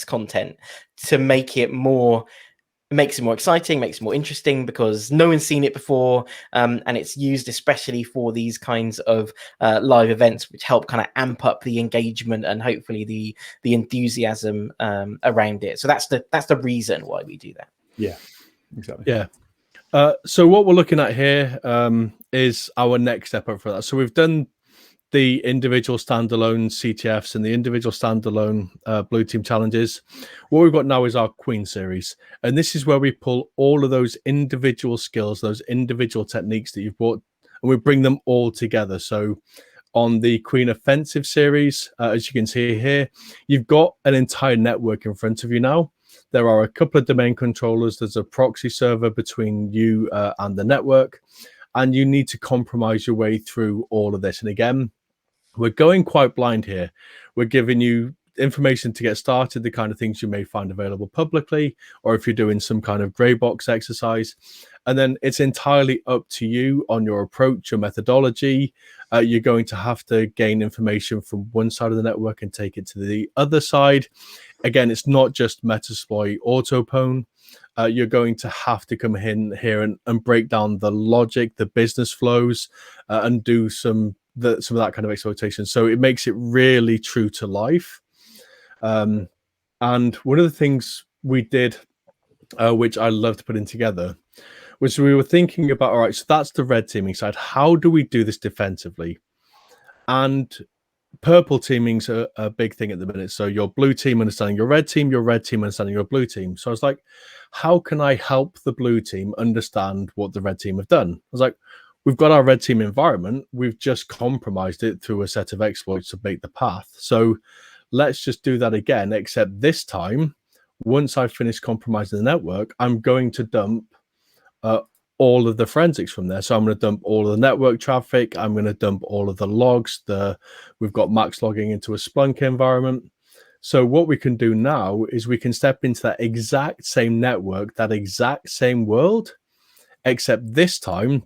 content to make it more, makes it more exciting, makes it more interesting, because no one's seen it before, and it's used especially for these kinds of live events, which help kind of amp up the engagement and hopefully the enthusiasm around it. So that's the reason why we do that. Yeah, exactly. Yeah. So what we're looking at here is our next step up for that. So we've done the individual standalone CTFs and the individual standalone blue team challenges. What we've got now is our Queen series. And this is where we pull all of those individual skills, those individual techniques that you've brought, and we bring them all together. So on the Queen Offensive series, as you can see here, you've got an entire network in front of you now. There are a couple of domain controllers. There's a proxy server between you and the network, and you need to compromise your way through all of this. And again, we're going quite blind here. We're giving you information to get started, the kind of things you may find available publicly, or if you're doing some kind of gray box exercise. And then it's entirely up to you on your approach, your methodology. You're going to have to gain information from one side of the network and take it to the other side. Again, it's not just Metasploit autopwn. You're going to have to come in here and break down the logic, the business flows, and do some of that kind of exploitation. So it makes it really true to life. And one of the things we did, which I loved putting together, was we were thinking about, all right, so that's the red teaming side. How do we do this defensively? And purple teaming's a big thing at the minute. So your blue team understanding your red team understanding your blue team. So I was like, how can I help the blue team understand what the red team have done? I was like, we've got our red team environment. We've just compromised it through a set of exploits to make the path. So let's just do that again, except this time, once I've finished compromising the network, I'm going to dump all of the forensics from there. So I'm going to dump all of the network traffic. I'm going to dump all of the logs. We've got max logging into a Splunk environment. So what we can do now is we can step into that exact same network, that exact same world, except this time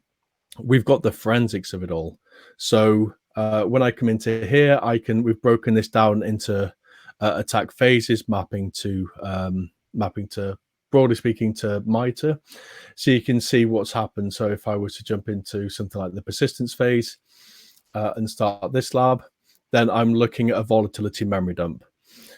we've got the forensics of it all. So when I come into here, we've broken this down into attack phases, mapping to broadly speaking to MITRE, so you can see what's happened. So if I was to jump into something like the persistence phase and start this lab, then I'm looking at a volatility memory dump.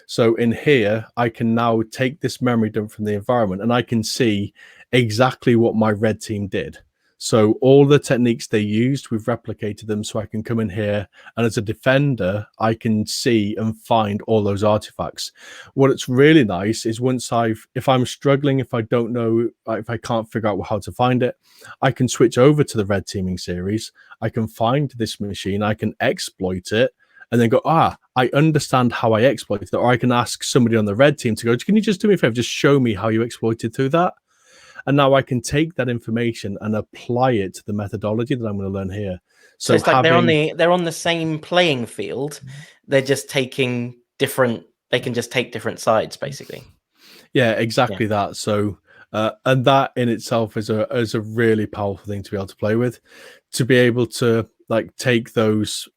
So in here, I can now take this memory dump from the environment and I can see exactly what my red team did. So all the techniques they used, we've replicated them, so I can come in here and as a defender, I can see and find all those artifacts. What's really nice is if I'm struggling, if I don't know, if I can't figure out how to find it, I can switch over to the red teaming series. I can find this machine, I can exploit it, and then go, I understand how I exploited it. Or I can ask somebody on the red team to go, can you just do me a favor, just show me how you exploited through that? and now I can take that information and apply it to the methodology that I'm going to learn here. So it's like they're on the same playing field. They're just taking different. They can just take different sides, basically. Yeah, exactly that. So, and that in itself is a really powerful thing to be able to play with, to be able to like take those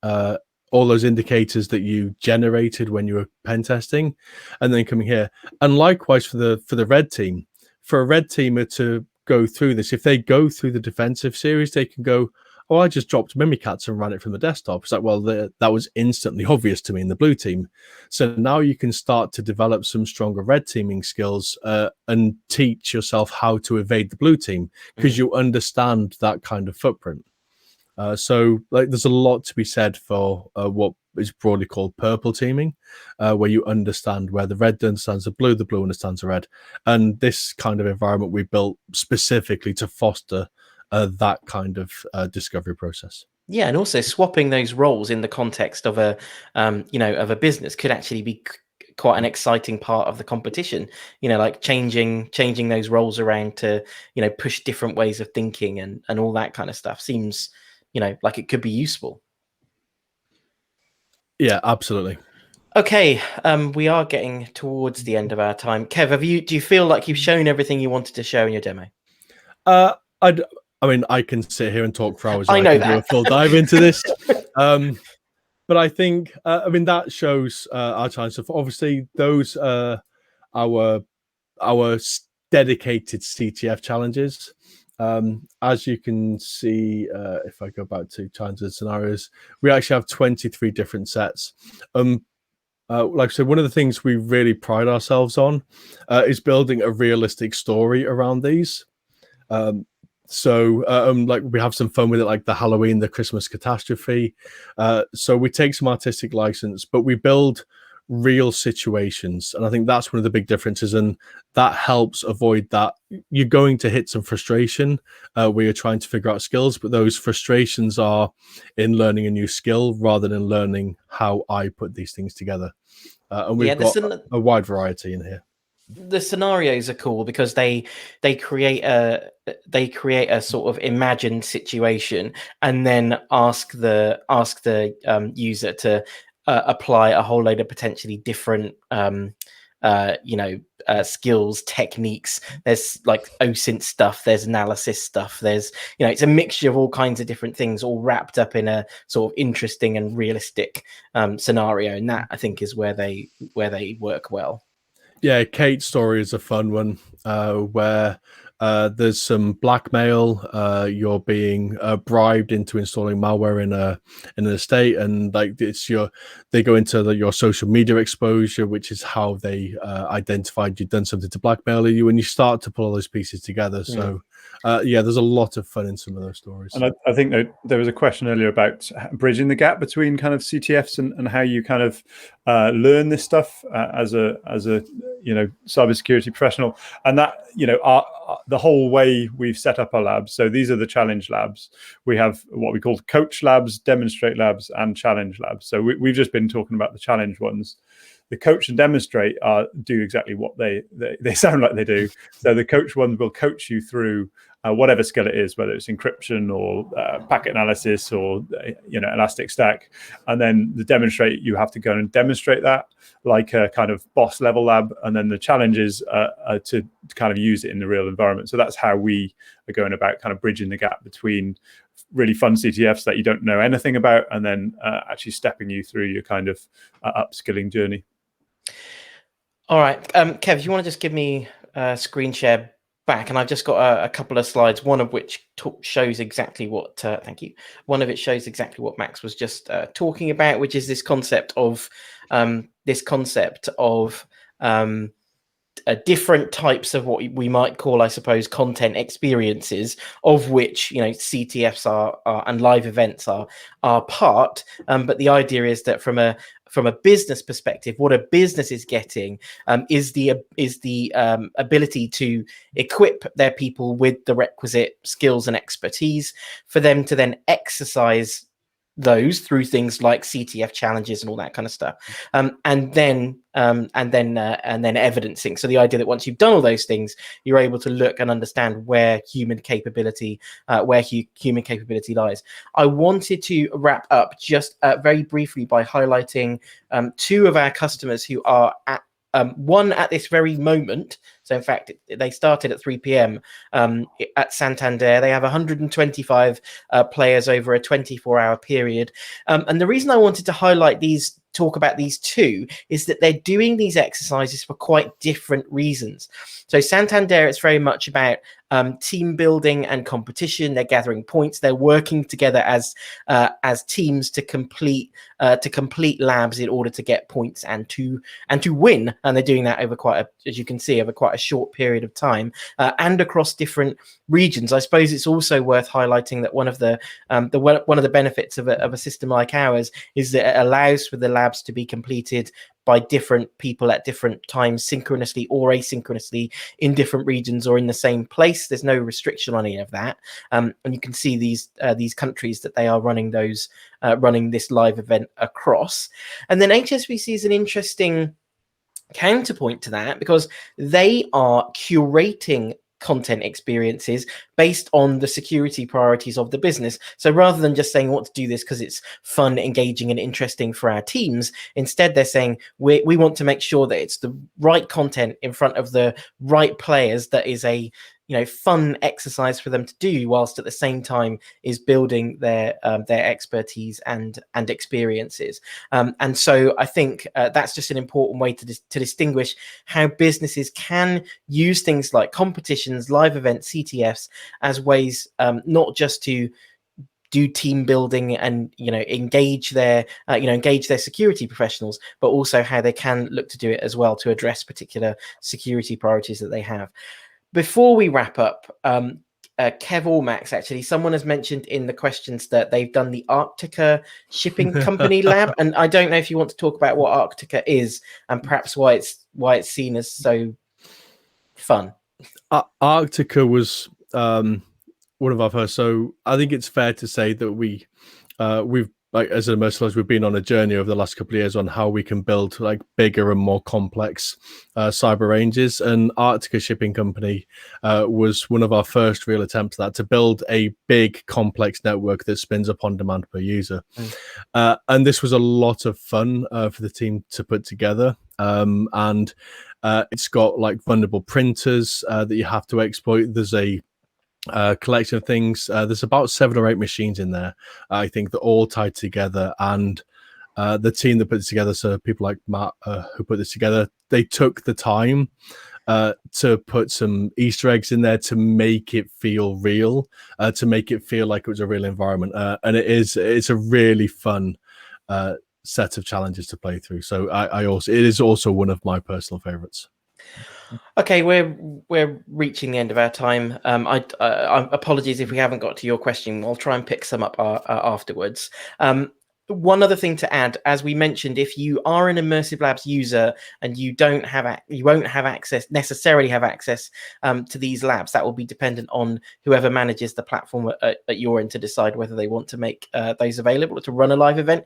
all those indicators that you generated when you were pen testing, and then coming here. And likewise for the red team, for a red teamer to go through this, if they go through the defensive series, they can go, oh, I just dropped Mimikatz and ran it from the desktop. It's like, well, that was instantly obvious to me in the blue team. So now you can start to develop some stronger red teaming skills and teach yourself how to evade the blue team because you understand that kind of footprint. So like, there's a lot to be said for what is broadly called purple teaming, where you understand where the red understands the blue understands the red. And this kind of environment we built specifically to foster that kind of discovery process. Yeah, and also swapping those roles in the context of a of a business could actually be quite an exciting part of the competition. Like changing those roles around to push different ways of thinking and all that kind of stuff seems like it could be useful. Yeah, absolutely. Okay, we are getting towards the end of our time. Kev, do you feel like you've shown everything you wanted to show in your demo? I mean, I can sit here and talk for hours. I know can do a full dive into this. But I think, I mean, that shows our challenge. So obviously, those are our dedicated CTF challenges. As you can see, if I go back to challenges scenarios, we actually have 23 different sets. Like I said, one of the things we really pride ourselves on is building a realistic story around these. Like we have some fun with it, like the Halloween, the Christmas catastrophe. So we take some artistic license, but we build real situations. And I think that's one of the big differences. And that helps avoid that. You're going to hit some frustration where you're trying to figure out skills, but those frustrations are in learning a new skill rather than learning how I put these things together. And we've got a wide variety in here. The scenarios are cool because they create a sort of imagined situation and then ask the user to apply a whole load of potentially different skills, techniques. There's like OSINT stuff, there's analysis stuff, there's it's a mixture of all kinds of different things all wrapped up in a sort of interesting and realistic scenario, and that I think is where they work well. Yeah, Kate's story is a fun one where there's some blackmail. You're being bribed into installing malware in an estate, and like they go into your social media exposure, which is how they identified you'd done something to blackmail you, and you start to pull all those pieces together. So there's a lot of fun in some of those stories. And I think that there was a question earlier about bridging the gap between kind of CTFs and how you kind of learn this stuff as a cybersecurity professional, and that the whole way we've set up our labs. So these are the challenge labs. We have what we call coach labs, demonstrate labs, and challenge labs. So we've just been talking about the challenge ones. The coach and demonstrate do exactly what they sound like they do. So the coach ones will coach you through whatever skill it is, whether it's encryption or packet analysis or elastic stack. And then the demonstrate, you have to go and demonstrate that like a kind of boss level lab. And then the challenge is to kind of use it in the real environment. So that's how we are going about kind of bridging the gap between really fun CTFs that you don't know anything about and then actually stepping you through your kind of upskilling journey. All right, Kev, do you want to just give me a screen share back? And I've just got a couple of slides, one of which shows exactly what, thank you. One of it shows exactly what Max was just talking about, which is this concept of different types of what we might call, I suppose, content experiences, of which CTFs are and live events are part. But the idea is that from a business perspective, what a business is getting is the ability to equip their people with the requisite skills and expertise for them to then exercise those through things like CTF challenges and all that kind of stuff, and then evidencing. So the idea that once you've done all those things, you're able to look and understand where human capability lies. I wanted to wrap up just very briefly by highlighting two of our customers who are at one at this very moment. So in fact, they started at 3 p.m. At Santander. They have 125 players over a 24-hour period. And the reason I wanted to talk about these two is that they're doing these exercises for quite different reasons. So Santander, it's very much about team building and competition. They're gathering points. They're working together as teams to complete labs in order to get points and to win. And they're doing that over as you can see, over quite a short period of time and across different regions. I suppose it's also worth highlighting that one of the benefits of a system like ours is that it allows for the labs to be completed by different people at different times, synchronously or asynchronously, in different regions or in the same place. There's no restriction on any of that, and you can see these countries that they are running this live event across. And then HSBC is an interesting counterpoint to that because they are curating content experiences based on the security priorities of the business. So rather than just saying, what to do this because it's fun, engaging and interesting for our teams, instead they're saying we want to make sure that it's the right content in front of the right players, that is a fun exercise for them to do, whilst at the same time is building their expertise and experiences. And so I think that's just an important way to distinguish how businesses can use things like competitions, live events, CTFs as ways not just to do team building and engage their security professionals, but also how they can look to do it as well to address particular security priorities that they have. Before we wrap up, Kev or Max, actually, someone has mentioned in the questions that they've done the Arctica Shipping Company lab, and I don't know if you want to talk about what Arctica is and perhaps why it's seen as so fun. Arctica was one of our first, so I think it's fair to say that we've like as a Merciless, we've been on a journey over the last couple of years on how we can build like bigger and more complex cyber ranges. And Arctica Shipping Company was one of our first real attempts at that, to build a big complex network that spins up on demand per user. And this was a lot of fun for the team to put together. And it's got like vulnerable printers that you have to exploit. There's a collection of things. There's about 7 or 8 machines in there, I think, that all tied together. And the team that put this together, so people like Matt who put this together, they took the time to put some Easter eggs in there to make it feel real, to make it feel like it was a real environment. And it's a really fun set of challenges to play through. So it is also one of my personal favorites. Okay, we're reaching the end of our time. I apologies if we haven't got to your question. I'll try and pick some up afterwards. One other thing to add, as we mentioned, if you are an Immersive Labs user and you won't necessarily have access to these labs, that will be dependent on whoever manages the platform at your end to decide whether they want to make those available or to run a live event.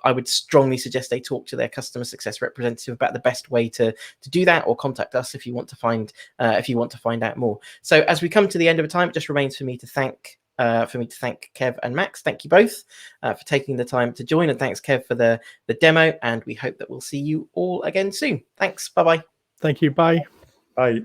I would strongly suggest they talk to their customer success representative about the best way to do that, or contact us if you want to find out more. So as we come to the end of the time, it just remains for me to thank Kev and Max. Thank you both for taking the time to join, and thanks Kev for the demo, and we hope that we'll see you all again soon. Thanks. Bye-bye. Thank you. Bye. Bye.